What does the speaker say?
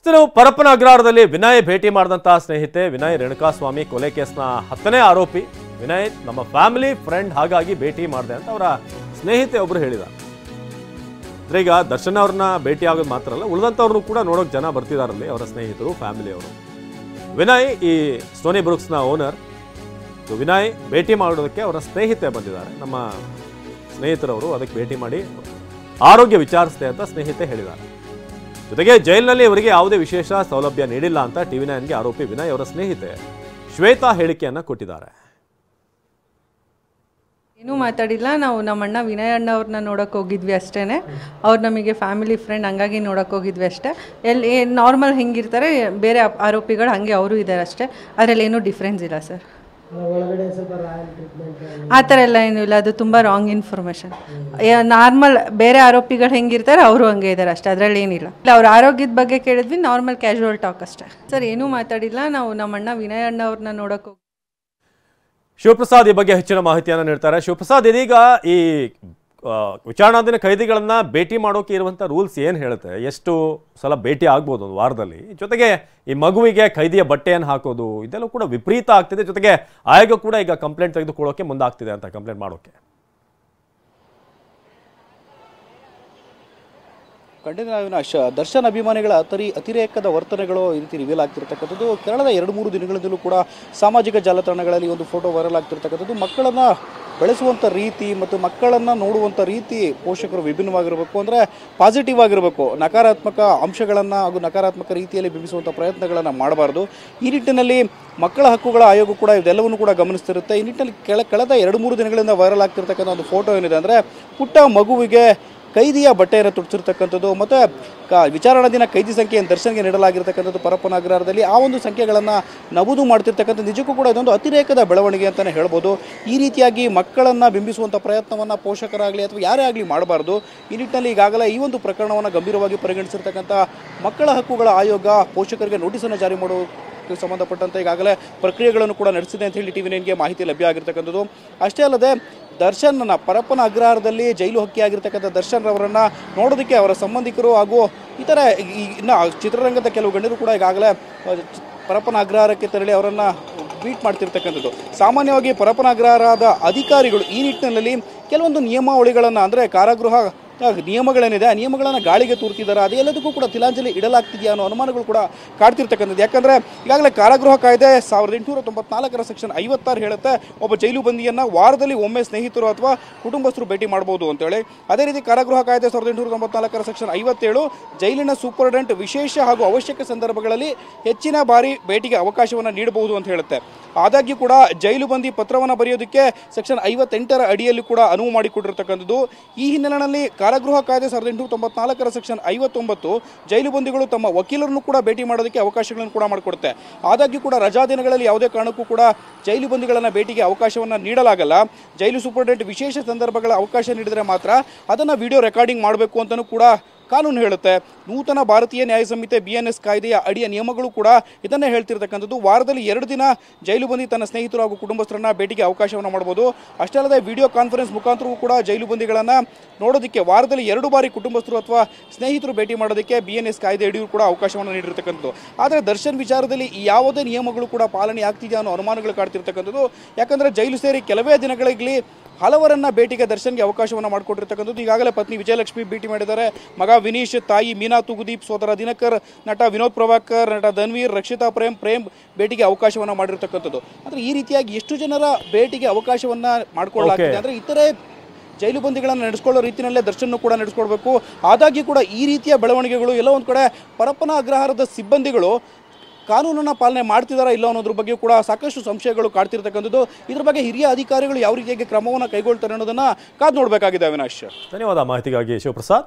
ಇನ್ನು ಪರಪ್ಪನ ಅಗ್ರಹಾರದಲ್ಲಿ ವಿನಯ್ ಭೇಟಿ ಮಾಡಿದಂತಹ ಸ್ನೇಹಿತೆ ವಿನಯ್ ರೇಣುಕಾಸ್ವಾಮಿ ಕೊಲೆ ಕೇಸ್ನ 10ನೇ ಆರೋಪಿ. ವಿನಯ್ ನಮ್ಮ ಫ್ಯಾಮಿಲಿ ಫ್ರೆಂಡ್, ಹಾಗಾಗಿ ಭೇಟಿ ಮಾಡಿದೆ ಅಂತ ಅವರ ಸ್ನೇಹಿತೆ ಒಬ್ರು ಹೇಳಿದ. ಈಗ ದರ್ಶನ್ ಅವ್ರನ್ನ ಭೇಟಿ ಆಗೋದು ಮಾತ್ರ ಅಲ್ಲ, ಉಳಿದಂಥವ್ರನ್ನು ಕೂಡ ನೋಡೋಕೆ ಜನ ಬರ್ತಿದಾರಲ್ಲಿ, ಅವರ ಸ್ನೇಹಿತರು, ಫ್ಯಾಮಿಲಿಯವರು. ವಿನಯ್ ಈ ಸ್ಟೋನಿ ಬ್ರೂಕ್ಸ್ನ ಓನರ್. ವಿನಯ್ ಭೇಟಿ ಮಾಡೋದಕ್ಕೆ ಅವರ ಸ್ನೇಹಿತೆ ಬಂದಿದ್ದಾರೆ. ನಮ್ಮ ಸ್ನೇಹಿತರವರು ಅದಕ್ಕೆ ಭೇಟಿ ಮಾಡಿ ಆರೋಗ್ಯ ವಿಚಾರಿಸಿದೆ ಅಂತ ಸ್ನೇಹಿತೆ ಹೇಳಿದ್ದಾರೆ. ಜೊತೆಗೆ ಜೈಲಿನಲ್ಲಿ ಇವರಿಗೆ ಯಾವುದೇ ವಿಶೇಷ ಸೌಲಭ್ಯ ನೀಡಿಲ್ಲ ಅಂತ TV9ಗೆ ಆರೋಪಿ ವಿನಯ್ ಅವರ ಸ್ನೇಹಿತೆ ಶ್ವೇತಾ ಹೇಳಿಕೆಯನ್ನ ಕೊಟ್ಟಿದ್ದಾರೆ. ಏನೂ ಮಾತಾಡಿಲ್ಲ. ನಾವು ನಮ್ಮ ಅಣ್ಣ ವಿನಯ್ ಅಣ್ಣ ಅವ್ರನ್ನ ನೋಡೋಕೆ ಹೋಗಿದ್ವಿ ಅಷ್ಟೇ. ಅವ್ರು ನಮಗೆ ಫ್ಯಾಮಿಲಿ ಫ್ರೆಂಡ್, ಹಂಗಾಗಿ ನೋಡೋಕೆ ಹೋಗಿದ್ವಿ ಅಷ್ಟೇ. ಎಲ್ಲಿ ನಾರ್ಮಲ್ ಹೆಂಗಿರ್ತಾರೆ ಬೇರೆ ಆರೋಪಿಗಳು ಹಾಗೆ ಅವರು ಇದ್ದಾರೆ ಅಷ್ಟೇ. ಅದರಲ್ಲಿ ಏನೂ ಡಿಫ್ರೆನ್ಸ್ ಇಲ್ಲ ಸರ್. ಆ ಥರ ಎಲ್ಲ ಏನೂ ಇಲ್ಲ. ಅದು ತುಂಬ ರಾಂಗ್ ಇನ್ಫಾರ್ಮೇಷನ್. ನಾರ್ಮಲ್ ಬೇರೆ ಆರೋಪಿಗಳು ಹೆಂಗಿರ್ತಾರೆ ಅವರು ಹಂಗೆ ಇದ್ದಾರೆ ಅಷ್ಟೇ. ಅದರಲ್ಲಿ ಏನಿಲ್ಲ. ಇಲ್ಲ, ಅವ್ರ ಆರೋಗ್ಯದ ಬಗ್ಗೆ ಕೇಳಿದ್ವಿ, ನಾರ್ಮಲ್ ಕ್ಯಾಶುವಲ್ ಟಾಕ್ ಅಷ್ಟೇ ಸರ್. ಏನೂ ಮಾತಾಡಿಲ್ಲ. ನಾವು ನಮ್ಮ ಅಣ್ಣ ವಿನಯ್ ಅಣ್ಣ ಅವ್ರನ್ನ ನೋಡೋಕೆ ಹೋಗಿ. ಶಿವಪ್ರಸಾದ್ ಈ ಬಗ್ಗೆ ಹೆಚ್ಚಿನ ಮಾಹಿತಿಯನ್ನು ನೀಡ್ತಾರೆ. ಶಿವಪ್ರಸಾದ್, ಇದೀಗ ಈ ವಿಚಾರಣಾಧೀನ ಕೈದಿಗಳನ್ನ ಭೇಟಿ ಮಾಡೋಕೆ ಇರುವಂಥ ರೂಲ್ಸ್ ಏನು ಹೇಳುತ್ತೆ? ಎಷ್ಟು ಸಲ ಭೇಟಿ ಆಗ್ಬೋದು ಒಂದು ವಾರದಲ್ಲಿ? ಜೊತೆಗೆ ಈ ಮಗುವಿಗೆ ಖೈದಿಯ ಬಟ್ಟೆಯನ್ನು ಹಾಕೋದು, ಇದೆಲ್ಲ ಕೂಡ ವಿಪರೀತ ಆಗ್ತಿದೆ. ಜೊತೆಗೆ ಆಯೋಗ ಕೂಡ ಈಗ ಕಂಪ್ಲೇಂಟ್ ತೆಗೆದುಕೊಳ್ಳೋಕೆ ಮುಂದಾಗ್ತಿದೆ ಅಂತ, ಕಂಪ್ಲೇಂಟ್ ಮಾಡೋಕೆ. ಖಂಡಿತ ಅವಿನಾಶ್, ದರ್ಶನ್ ಅಭಿಮಾನಿಗಳ ಅತಿರೇಕದ ವರ್ತನೆಗಳು ಈ ರೀತಿ ರಿವೀಲ್ ಆಗ್ತಿರ್ತಕ್ಕಂಥದ್ದು. ಕಳೆದ 2-3 ದಿನಗಳಿಂದಲೂ ಕೂಡ ಸಾಮಾಜಿಕ ಜಾಲತಾಣಗಳಲ್ಲಿ ಒಂದು ಫೋಟೋ ವೈರಲ್ ಆಗ್ತಿರ್ತಕ್ಕಂಥದ್ದು. ಮಕ್ಕಳನ್ನು ಬೆಳೆಸುವಂಥ ರೀತಿ ಮತ್ತು ಮಕ್ಕಳನ್ನು ನೋಡುವಂಥ ರೀತಿ ಪೋಷಕರು ವಿಭಿನ್ನವಾಗಿರಬೇಕು, ಅಂದರೆ ಪಾಸಿಟಿವ್ ಆಗಿರಬೇಕು. ನಕಾರಾತ್ಮಕ ಅಂಶಗಳನ್ನು ಹಾಗೂ ನಕಾರಾತ್ಮಕ ರೀತಿಯಲ್ಲಿ ಬಿಂಬಿಸುವಂಥ ಪ್ರಯತ್ನಗಳನ್ನು ಮಾಡಬಾರ್ದು. ಈ ನಿಟ್ಟಿನಲ್ಲಿ ಮಕ್ಕಳ ಹಕ್ಕುಗಳ ಆಯೋಗ ಕೂಡ ಇದೆಲ್ಲವನ್ನು ಕೂಡ ಗಮನಿಸ್ತಿರುತ್ತೆ. ಈ ನಿಟ್ಟಿನಲ್ಲಿ ಕಳೆದ 2-3 ದಿನಗಳಿಂದ ವೈರಲ್ ಆಗ್ತಿರ್ತಕ್ಕಂಥ ಒಂದು ಫೋಟೋ ಏನಿದೆ ಅಂದರೆ, ಪುಟ್ಟ ಮಗುವಿಗೆ ಕೈದಿಯ ಬಟ್ಟೆಯನ್ನು ತೊಡಿಸಿರ್ತಕ್ಕಂಥದ್ದು ಮತ್ತು ವಿಚಾರಣಾಧೀನ ಕೈದಿ ಸಂಖ್ಯೆ ದರ್ಶನ್ಗೆ ನೀಡಲಾಗಿರ್ತಕ್ಕಂಥದ್ದು ಪರಪ್ಪನ ಅಗ್ರಹಾರದಲ್ಲಿ. ಆ ಒಂದು ಸಂಖ್ಯೆಗಳನ್ನು ನಮೂದು ಮಾಡ್ತಿರ್ತಕ್ಕಂಥ ನಿಜಕ್ಕೂ ಕೂಡ ಇದೊಂದು ಅತಿರೇಕದ ಬೆಳವಣಿಗೆ ಅಂತಲೇ ಹೇಳ್ಬೋದು. ಈ ರೀತಿಯಾಗಿ ಮಕ್ಕಳನ್ನು ಬಿಂಬಿಸುವಂಥ ಪ್ರಯತ್ನವನ್ನು ಪೋಷಕರಾಗಲಿ ಅಥವಾ ಯಾರೇ ಆಗಲಿ ಮಾಡಬಾರ್ದು. ಈ ನಿಟ್ಟಿನಲ್ಲಿ ಈಗಾಗಲೇ ಈ ಒಂದು ಪ್ರಕರಣವನ್ನು ಗಂಭೀರವಾಗಿ ಪರಿಗಣಿಸಿರ್ತಕ್ಕಂಥ ಮಕ್ಕಳ ಹಕ್ಕುಗಳ ಆಯೋಗ ಪೋಷಕರಿಗೆ ನೋಟಿಸನ್ನು ಜಾರಿ ಮಾಡೋದಕ್ಕೆ ಸಂಬಂಧಪಟ್ಟಂತೆ ಈಗಾಗಲೇ ಪ್ರಕ್ರಿಯೆಗಳನ್ನು ಕೂಡ ನಡೆಸಿದೆ ಅಂತ ಹೇಳಿ TV9ಗೆ ಮಾಹಿತಿ ಲಭ್ಯ ಆಗಿರ್ತಕ್ಕಂಥದ್ದು. ಅಷ್ಟೇ ಅಲ್ಲದೆ ದರ್ಶನ್ನ ಪರಪ್ಪನ ಅಗ್ರಹಾರದಲ್ಲಿ ಜೈಲು ಹಕ್ಕಿಯಾಗಿರ್ತಕ್ಕಂಥ ದರ್ಶನ್ ಅವರನ್ನು ನೋಡೋದಕ್ಕೆ ಅವರ ಸಂಬಂಧಿಕರು ಹಾಗೂ ಇತರ ಇನ್ನು ಚಿತ್ರರಂಗದ ಕೆಲವು ಗಣ್ಯರು ಕೂಡ ಈಗಾಗಲೇ ಪರಪ್ಪನ ಅಗ್ರಹಾರಕ್ಕೆ ತೆರಳಿ ಅವರನ್ನು ಟ್ವೀಟ್ ಮಾಡ್ತಿರ್ತಕ್ಕಂಥದ್ದು. ಸಾಮಾನ್ಯವಾಗಿ ಪರಪ್ಪನ ಅಗ್ರಹಾರದ ಅಧಿಕಾರಿಗಳು ಈ ನಿಟ್ಟಿನಲ್ಲಿ ಕೆಲವೊಂದು ನಿಯಮಾವಳಿಗಳನ್ನು, ಅಂದರೆ ಕಾರಾಗೃಹ ನಿಯಮಗಳೇನಿದೆ ಆ ನಿಯಮಗಳನ್ನು ಗಾಳಿಗೆ ತೂರ್ತಿದ್ದಾರೆ. ಅದೆಲ್ಲದಕ್ಕೂ ಕೂಡ ತಿಲಾಂಜಲಿ ಇಡಲಾಗ್ತಿದೆಯಾ ಅನ್ನೋ ಅನುಮಾನಗಳು ಕೂಡ ಕಾಡ್ತಿರ್ತಕ್ಕಂಥದ್ದು. ಯಾಕಂದರೆ ಈಗಾಗಲೇ ಕಾರಾಗೃಹ ಕಾಯ್ದೆ 1894ರ ಸೆಕ್ಷನ್ 56 ಹೇಳುತ್ತೆ, ಒಬ್ಬ ಜೈಲು ಬಂದಿಯನ್ನು ವಾರದಲ್ಲಿ ಒಮ್ಮೆ ಸ್ನೇಹಿತರು ಅಥವಾ ಕುಟುಂಬಸ್ಥರು ಭೇಟಿ ಮಾಡ್ಬೋದು ಅಂತೇಳಿ. ಅದೇ ರೀತಿ ಕಾರಾಗೃಹ ಕಾಯ್ದೆ 1894ರ ಸೆಕ್ಷನ್ 57 ಜೈಲಿನ ಸೂಪರ್ಡೆಂಟ್ ವಿಶೇಷ ಹಾಗೂ ಅವಶ್ಯಕ ಸಂದರ್ಭಗಳಲ್ಲಿ ಹೆಚ್ಚಿನ ಬಾರಿ ಭೇಟಿಗೆ ಅವಕಾಶವನ್ನು ನೀಡಬಹುದು ಅಂತ ಹೇಳುತ್ತೆ. ಆದಾಗ್ಯೂ ಕೂಡ ಜೈಲು ಬಂದಿ ಪತ್ರವನ್ನು ಬರೆಯೋದಕ್ಕೆ ಸೆಕ್ಷನ್ 58ರ ಅಡಿಯಲ್ಲಿ ಕೂಡ ಅನುವು ಮಾಡಿಕೊಟ್ಟಿರ್ತಕ್ಕಂಥದ್ದು. ಈ ಹಿನ್ನೆಲೆಯಲ್ಲಿ ಕಾರಾಗೃಹ ಕಾಯ್ದೆ 1894ರ ಸೆಕ್ಷನ್ 59 ಜೈಲು ಬಂದಿಗಳು ತಮ್ಮ ವಕೀಲರನ್ನು ಕೂಡ ಭೇಟಿ ಮಾಡೋದಕ್ಕೆ ಅವಕಾಶಗಳನ್ನು ಕೂಡ ಮಾಡಿಕೊಡುತ್ತೆ. ಆದಾಗ್ಯೂ ಕೂಡ ರಜಾ ದಿನಗಳಲ್ಲಿ ಯಾವುದೇ ಕಾರಣಕ್ಕೂ ಕೂಡ ಜೈಲು ಬಂದಿಗಳನ್ನು ಭೇಟಿಗೆ ಅವಕಾಶವನ್ನು ನೀಡಲಾಗಲ್ಲ. ಜೈಲು ಸೂಪರ್ಡೆಂಟ್ ವಿಶೇಷ ಸಂದರ್ಭಗಳ ಅವಕಾಶ ನೀಡಿದರೆ ಮಾತ್ರ ಅದನ್ನು ವಿಡಿಯೋ ರೆಕಾರ್ಡಿಂಗ್ ಮಾಡಬೇಕು ಅಂತಲೂ ಕೂಡ ಕಾನೂನು ಹೇಳುತ್ತೆ. ನೂತನ ಭಾರತೀಯ ನ್ಯಾಯ ಸಂಹಿತೆ BNS ಕಾಯ್ದೆಯ ಅಡಿಯ ನಿಯಮಗಳು ಕೂಡ ಇದನ್ನೇ ಹೇಳ್ತಿರ್ತಕ್ಕಂಥದ್ದು. ವಾರದಲ್ಲಿ 2 ದಿನ ಜೈಲು ಬಂದಿ ತನ್ನ ಸ್ನೇಹಿತರು ಹಾಗೂ ಕುಟುಂಬಸ್ಥರನ್ನ ಭೇಟಿಗೆ ಅವಕಾಶವನ್ನು ಮಾಡಬಹುದು. ಅಷ್ಟೇ ಅಲ್ಲದೆ ವಿಡಿಯೋ ಕಾನ್ಫರೆನ್ಸ್ ಮುಖಾಂತರವೂ ಕೂಡ ಜೈಲು ಬಂದಿಗಳನ್ನು ನೋಡೋದಕ್ಕೆ ವಾರದಲ್ಲಿ 2 ಬಾರಿ ಕುಟುಂಬಸ್ಥರು ಅಥವಾ ಸ್ನೇಹಿತರು ಭೇಟಿ ಮಾಡೋದಕ್ಕೆ BNS ಕಾಯ್ದೆ ಅಡಿಯೂ ಕೂಡ ಅವಕಾಶವನ್ನು ನೀಡಿರ್ತಕ್ಕಂಥದ್ದು. ಆದರೆ ದರ್ಶನ್ ವಿಚಾರದಲ್ಲಿ ಯಾವುದೇ ನಿಯಮಗಳು ಕೂಡ ಪಾಲನೆ ಆಗ್ತಿದೆಯಾ ಅನ್ನೋ ಅನುಮಾನಗಳು ಕಾಡ್ತಿರ್ತಕ್ಕಂಥದ್ದು. ಯಾಕಂದರೆ ಜೈಲು ಸೇರಿ ಕೆಲವೇ ದಿನಗಳಲ್ಲಿ ಹಲವರನ್ನ ಭೇಟಿಗೆ ದರ್ಶನ್ಗೆ ಅವಕಾಶವನ್ನು ಮಾಡಿಕೊಟ್ಟಿರ್ತಕ್ಕಂಥದ್ದು. ಈಗಾಗಲೇ ಪತ್ನಿ ವಿಜಯಲಕ್ಷ್ಮಿ ಭೇಟಿ ಮಾಡಿದ್ದಾರೆ, ಮಗ ವಿನೀಶ್, ತಾಯಿ ಮೀನಾ ತುಗುದೀಪ್, ಸೋದರ ದಿನಕರ್, ನಟ ವಿನೋದ್ ಪ್ರಭಾಕರ್, ನಟ ಧನ್ವೀರ್, ರಕ್ಷಿತಾ ಪ್ರೇಮ್ ಭೇಟಿಗೆ ಅವಕಾಶವನ್ನು ಮಾಡಿರ್ತಕ್ಕಂಥದ್ದು. ಅಂದರೆ ಈ ರೀತಿಯಾಗಿ ಎಷ್ಟು ಜನರ ಭೇಟಿಗೆ ಅವಕಾಶವನ್ನು ಮಾಡಿಕೊಳ್ಳಲಾಗಿದೆ ಅಂದರೆ ಇತರೆ ಜೈಲು ಬಂದಿಗಳನ್ನು ನಡೆಸ್ಕೊಳ್ಳೋ ರೀತಿಯಲ್ಲೇ ದರ್ಶನ ಕೂಡ ನಡೆಸ್ಕೊಳ್ಬೇಕು. ಆದಾಗ್ಯೂ ಕೂಡ ಈ ರೀತಿಯ ಬೆಳವಣಿಗೆಗಳು ಎಲ್ಲ ಒಂದು ಕಡೆ ಪರಪ್ಪನ ಅಗ್ರಹಾರದ ಸಿಬ್ಬಂದಿಗಳು ಕಾನೂನನ್ನು ಪಾಲನೆ ಮಾಡ್ತಿದ್ದಾರಾ ಇಲ್ಲ ಅನ್ನೋದ್ರ ಬಗ್ಗೆ ಕೂಡ ಸಾಕಷ್ಟು ಸಂಶಯಗಳು ಕಾಡ್ತಿರ್ತಕ್ಕಂಥದ್ದು. ಇದ್ರ ಬಗ್ಗೆ ಹಿರಿಯ ಅಧಿಕಾರಿಗಳು ಯಾವ ರೀತಿಯಾಗಿ ಕ್ರಮವನ್ನು ಕೈಗೊಳ್ತಾರೆ ಅನ್ನೋದನ್ನು ಕಾದು ನೋಡಬೇಕಾಗಿದೆ. ಅವಿನಾಶ್, ಧನ್ಯವಾದ ಮಾಹಿತಿಗಾಗಿ ಶಿವಪ್ರಸಾದ್.